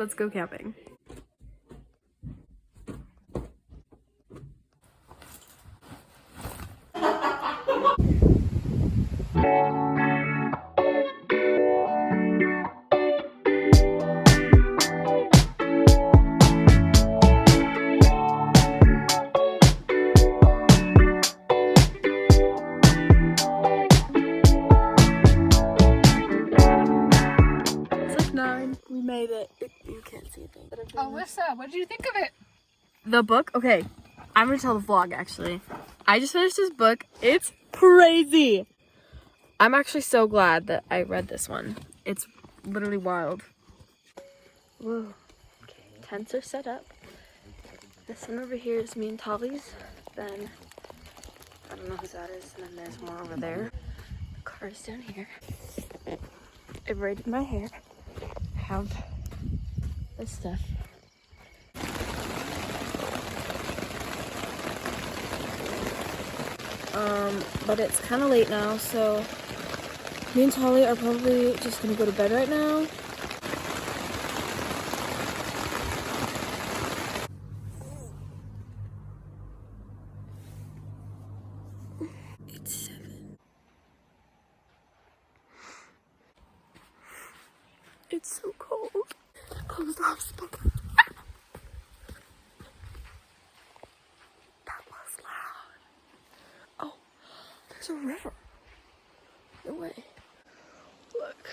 let's go camping. We made it. You can't see a thing. Alyssa, what did you think of it? The book? Okay, I'm gonna tell the vlog actually. I just finished this book. It's crazy. I'm actually so glad that I read this one. It's literally wild. Whoa. Okay, tents are set up. This one over here is me and Tolly's. Then, I don't know whose that is. And then there's more over there. The car is down here. I braided my hair. Have this stuff. But it's kind of late now, so me and Tolly are probably just gonna go to bed right now. It's 7. It's so cold. Close the house. That was loud. Oh, there's a river. No way. Look.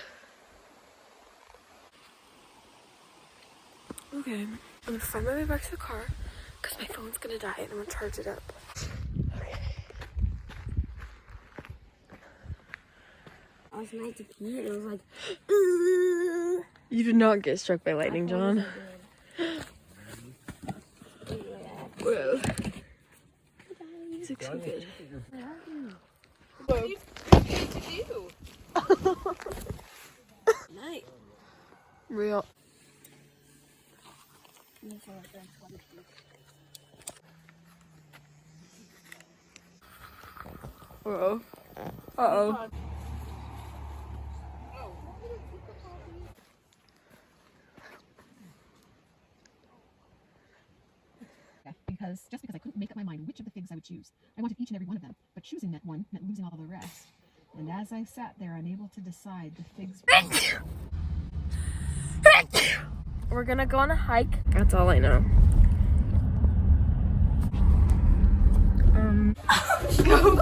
Okay, I'm gonna find my way back to the car because my phone's gonna die and I'm gonna charge it up. Okay. I was night to pee and it was like, You did not get struck by lightning, John. Whoa. These look so good. What do you need to do? Night. Real. Uh-oh. Uh-oh. Just because I couldn't make up my mind which of the figs I would choose. I wanted each and every one of them, but choosing that one meant losing all of the rest. And as I sat there unable to decide, the figs... We're gonna go on a hike. That's all I know. Go.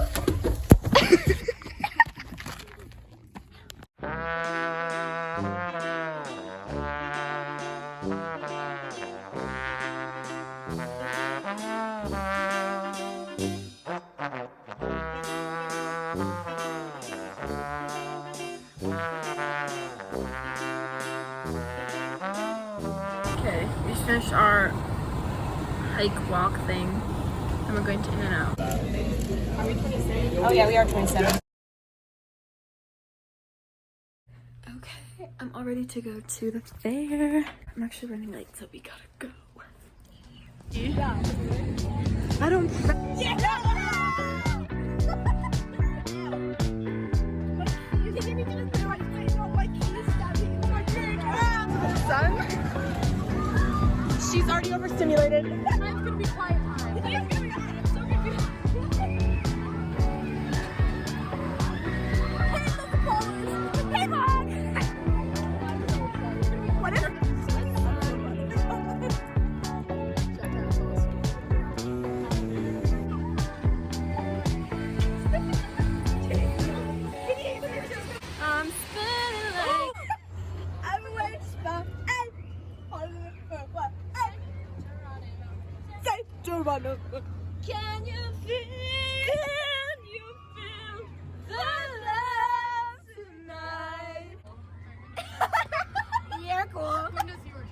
Okay, we finished our hike walk thing and we're going to In-N-Out. Are we 27? Oh yeah, we are 27. Okay, I'm all ready to go to the fair. I'm actually running late, so we gotta go. Yeah. I don't. Yeah. Son? She's already overstimulated. Mine's gonna be quiet time. It's gonna be quiet. I'm so confused. Hey, Mom! What is it? I'm spinning like I'm away to spell. Say Toronto. Can you feel the love tonight? Yeah, cool. When does yours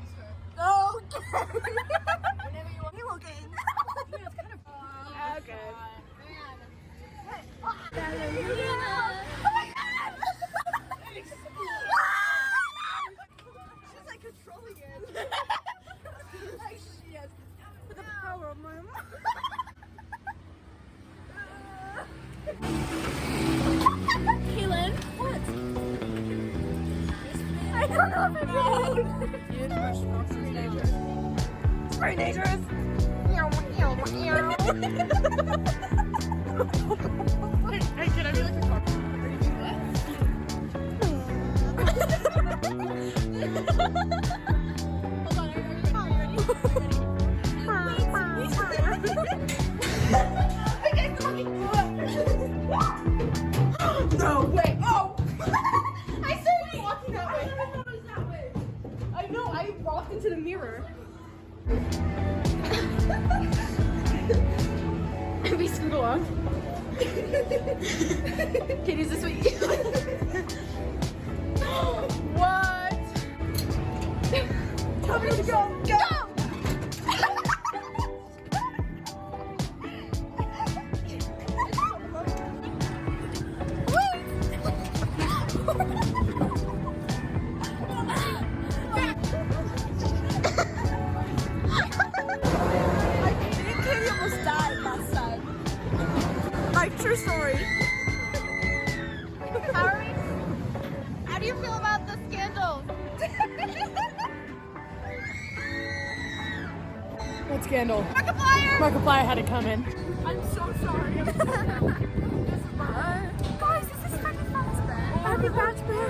start? Okay. Whenever you want. You looking? It's kind of. Okay. She's like controlling it. Like she has with the power of my mom. Kaylin, what? I don't know if it is. You and very dangerous. Hey, can I be like a car? No way! Oh! I started walking that way. I know. I walked into the mirror. We scoot along. Katie's this way. What? Tell me to go. Go! Katie almost died last time. Like, true story. How do you feel about the scandal? What scandal? Markiplier had to come in. I'm so sorry. Guys, this is fucking fun. Happy Bachelor.